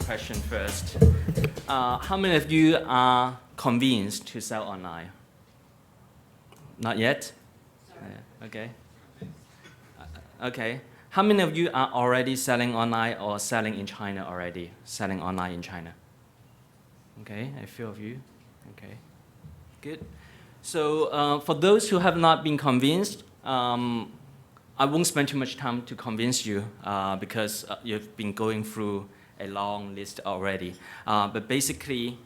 question first. How many of you are convinced to sell online? Not yet? Okay. Okay. How many of you are already selling online or selling in China already? Selling online in China? Okay, a few of you. Okay, good. So for those who have not been convinced, I won't spend too much time to convince you because you've been going through a long list already. But basically,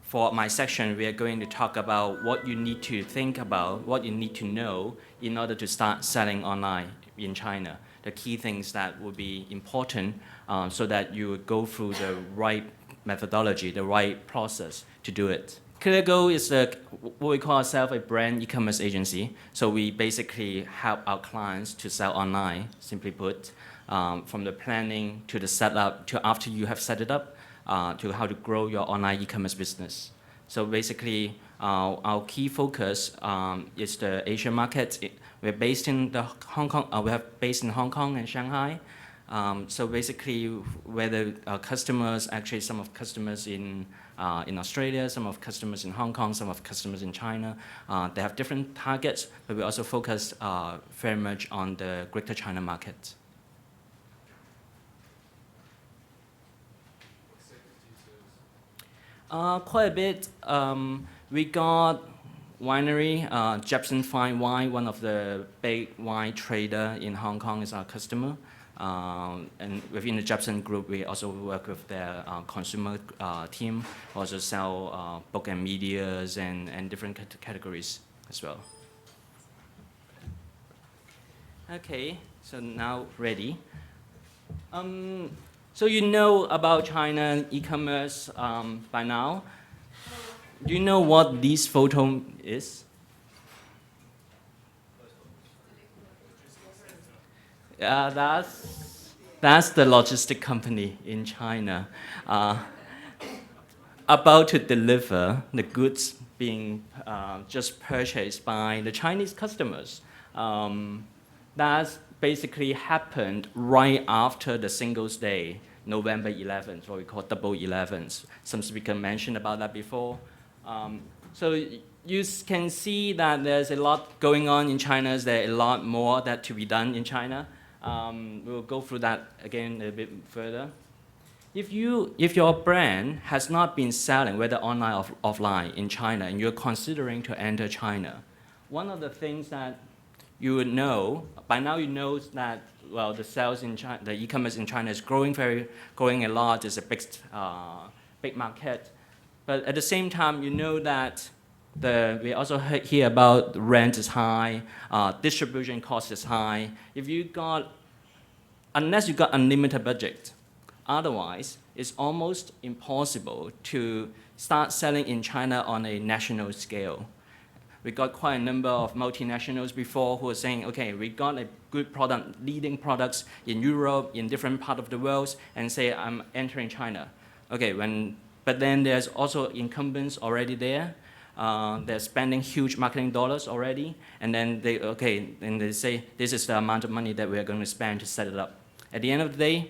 for my section, we are going to talk about what you need to think about, what you need to know in order to start selling online in China. The key things that will be important so that you would go through the right methodology, the right process to do it. ClearGo is what we call ourselves a brand e-commerce agency. So we basically help our clients to sell online, simply put, from the planning to the setup to after you have set it up to how to grow your online e-commerce business. So basically, our key focus is the Asian market. We're based in Hong Kong. We have based in Hong Kong and Shanghai. So basically, whether customers, actually some of customers in Australia, some of customers in Hong Kong, some of customers in China, they have different targets, but we also focus very much on the Greater China market. Quite a bit. We got winery, Jepson Fine Wine, one of the big wine trader in Hong Kong is our customer. And within the Jepson Group, we also work with their consumer team, also sell book and medias and different categories as well. Okay, so now ready. So you know about China e-commerce by now. Do you know what this photo is? That's the logistic company in China about to deliver the goods being just purchased by the Chinese customers. That's basically happened right after the Singles Day, November 11th, what we call Double 11th. Some speaker mentioned about that before. So you can see that there's a lot going on in China. There's a lot more that to be done in China. We'll go through that again a bit further. If your brand has not been selling, whether online or offline in China, and you're considering to enter China, one of the things that you would know, by now you know that, well, the sales in China, the e-commerce in China is growing a lot. It's a big market. But at the same time, you know that we also hear about the rent is high, distribution cost is high. Unless you got unlimited budget, otherwise it's almost impossible to start selling in China on a national scale. We got quite a number of multinationals before who are saying, okay, we got a good product, leading products in Europe, in different parts of the world, and say, I'm entering China. Okay, but then there's also incumbents already there. They're spending huge marketing dollars already, and then they say, this is the amount of money that we're going to spend to set it up. At the end of the day,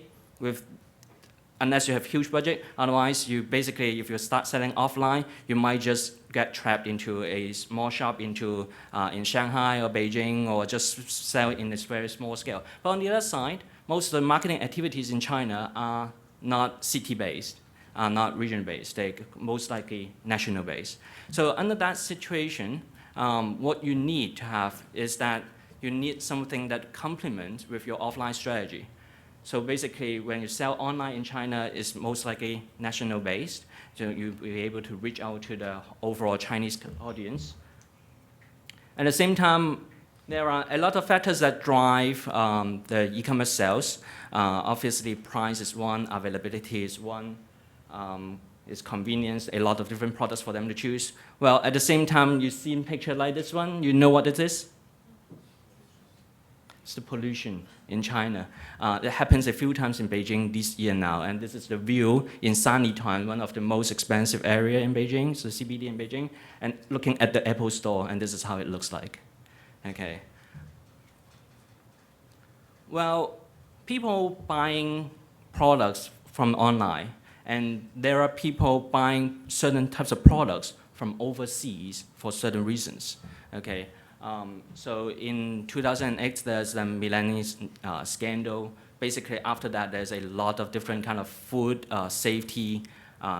unless you have huge budget, otherwise you basically, if you start selling offline, you might just get trapped into a small shop in Shanghai or Beijing, or just sell in this very small scale. But on the other side, most of the marketing activities in China are not city-based, are not region-based. They're most likely national-based. So under that situation, what you need to have is that you need something that complements with your offline strategy. So basically, when you sell online in China, it's most likely national-based. So you'll be able to reach out to the overall Chinese audience. At the same time, there are a lot of factors that drive the e-commerce sales. Obviously, price is one, availability is one, is convenience, a lot of different products for them to choose. Well, at the same time, you see a picture like this one, you know what it is? It's the pollution in China. It happens a few times in Beijing this year now, and this is the view in Sanlitun, one of the most expensive area in Beijing, so CBD in Beijing, and looking at the Apple store, and this is how it looks like. Okay. Well, people buying products from online. And there are people buying certain types of products from overseas for certain reasons. Okay, so in 2008, there's the Millennium scandal. Basically, after that, there's a lot of different kind of food safety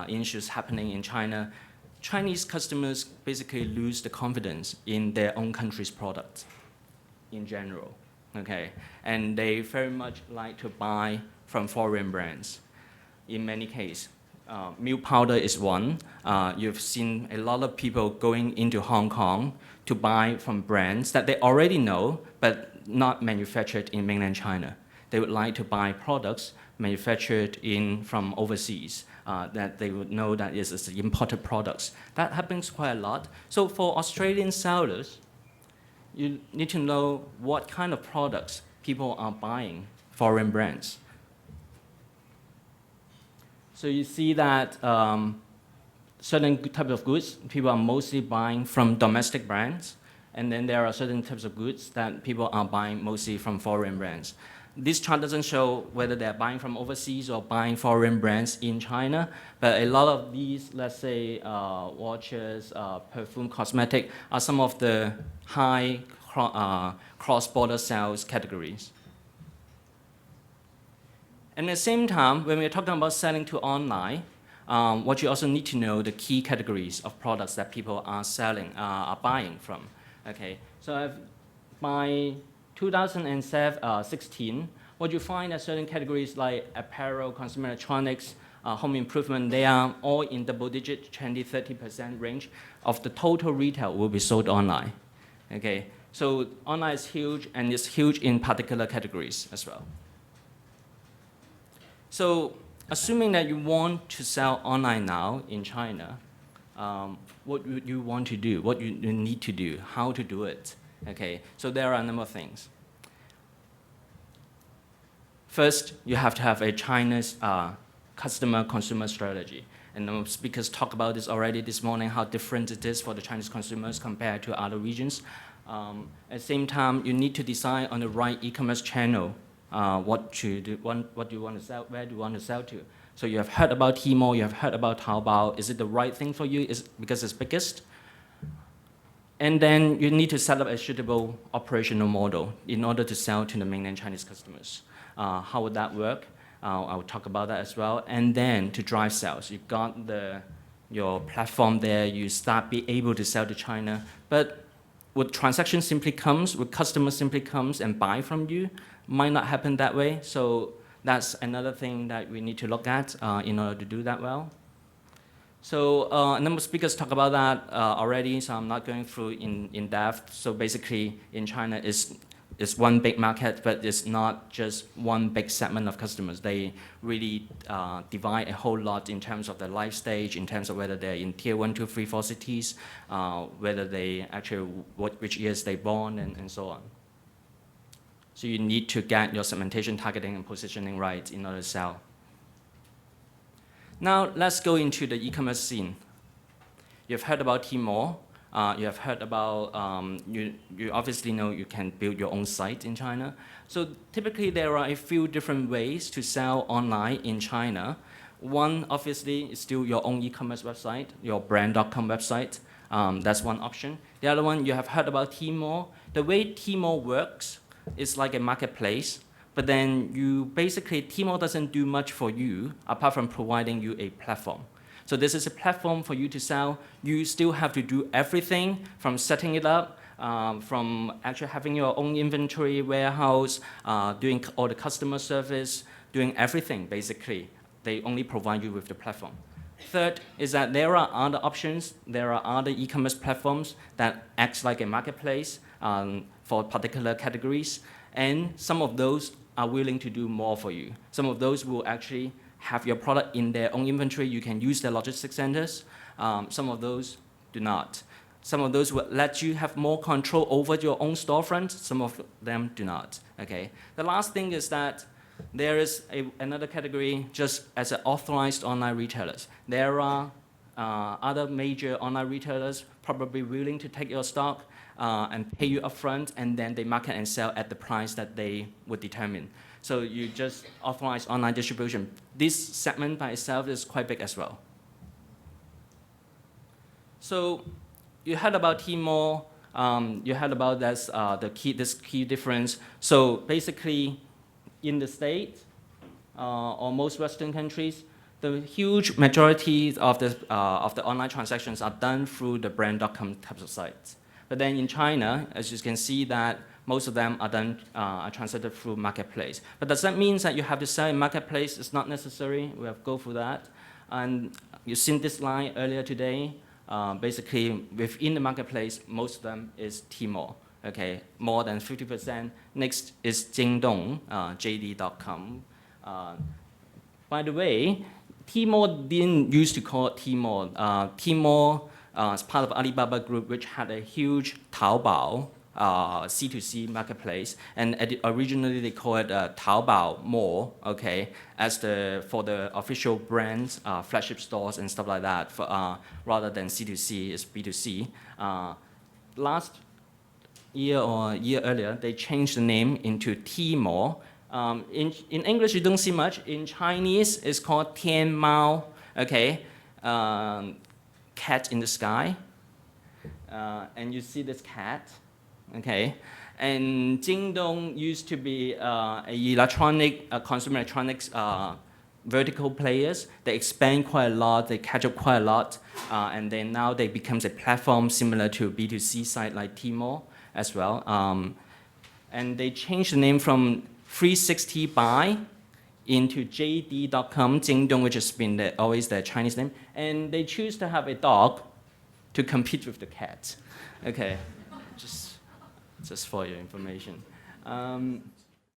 issues happening in China. Chinese customers basically lose the confidence in their own country's products in general. Okay, and they very much like to buy from foreign brands. In many cases, milk powder is one. You've seen a lot of people going into Hong Kong to buy from brands that they already know, but not manufactured in mainland China. They would like to buy products manufactured from overseas that they would know that is imported products. That happens quite a lot. So for Australian sellers, you need to know what kind of products people are buying foreign brands. So you see that certain types of goods, people are mostly buying from domestic brands, and then there are certain types of goods that people are buying mostly from foreign brands. This chart doesn't show whether they're buying from overseas or buying foreign brands in China, but a lot of these, let's say, watches, perfume, cosmetic, are some of the high cross-border sales categories. And at the same time, when we're talking about selling to online, what you also need to know the key categories of products that people are selling, are buying from. Okay, so by 2016, what you find are certain categories like apparel, consumer electronics, home improvement, they are all in double-digit, 20-30% range of the total retail will be sold online. Okay, so online is huge, and it's huge in particular categories as well. So assuming that you want to sell online now in China, what would you want to do? What you need to do? How to do it? Okay, so there are a number of things. First, you have to have a China's customer-consumer strategy. And the speakers talked about this already this morning, how different it is for the Chinese consumers compared to other regions. At the same time, you need to decide on the right e-commerce channel, what do you want to sell, where do you want to sell to. So you have heard about Tmall, you have heard about Taobao. Is it the right thing for you? Because it's biggest? And then you need to set up a suitable operational model in order to sell to the mainland Chinese customers. How would that work? I'll talk about that as well. And then to drive sales, you've got your platform there, you start be able to sell to China. But would transaction simply comes, would customer simply comes and buy from you? Might not happen that way. So that's another thing that we need to look at in order to do that well. So a number of speakers talk about that already, so I'm not going through in depth. So basically, in China, it's one big market, but it's not just one big segment of customers. They really divide a whole lot in terms of their life stage, in terms of whether they're in tier 1, 2, 3, 4 cities, whether they actually, which years they born, and so on. So you need to get your segmentation, targeting, and positioning right in order to sell. Now let's go into the e-commerce scene. You've heard about Tmall. You have heard about, you obviously know you can build your own site in China. So typically there are a few different ways to sell online in China. One, obviously, is still your own e-commerce website, your brand.com website. That's one option. The other one, you have heard about Tmall. The way Tmall works is like a marketplace, but then Tmall doesn't do much for you apart from providing you a platform. So this is a platform for you to sell. You still have to do everything from setting it up, from actually having your own inventory warehouse, doing all the customer service, doing everything basically. They only provide you with the platform. Third is that there are other options. There are other e-commerce platforms that act like a marketplace for particular categories. And some of those are willing to do more for you. Some of those will actually have your product in their own inventory. You can use their logistics centers. Some of those do not. Some of those will let you have more control over your own storefront. Some of them do not. Okay. The last thing is that there is another category just as an authorized online retailers. There are other major online retailers probably willing to take your stock. and pay you upfront, and then they market and sell at the price that they would determine. So you just authorize online distribution. This segment by itself is quite big as well. So you heard about Tmall. You heard about this key difference. So basically, in the States or most Western countries, the huge majority of the online transactions are done through the brand.com types of sites. But then in China, as you can see, that most of them are done are transacted through marketplace. But does that mean that you have to sell in marketplace? It's not necessary. We have to go through that. And you've seen this line earlier today. Basically, within the marketplace, most of them is Tmall. Okay, more than 50%. Next is Jingdong, JD.com. By the way, Tmall didn't used to call it Tmall. Tmall is part of Alibaba Group, which had a huge Taobao C2C marketplace, and originally they called it Taobao Mall, okay, for the official brands, flagship stores and stuff like that, rather than C2C, it's B2C. Last year or a year earlier, they changed the name into Tmall. In English, you don't see much. In Chinese, it's called Tianmao, okay, cat in the sky. And you see this cat. Okay, and Jingdong used to be consumer electronics vertical players. They expand quite a lot, they catch up quite a lot, and then now they becomes a platform similar to a B2C site like Tmall as well. And they changed the name from 360 Buy into JD.com, Jingdong, which has been always the Chinese name, and they choose to have a dog to compete with the cat. Okay, just for your information.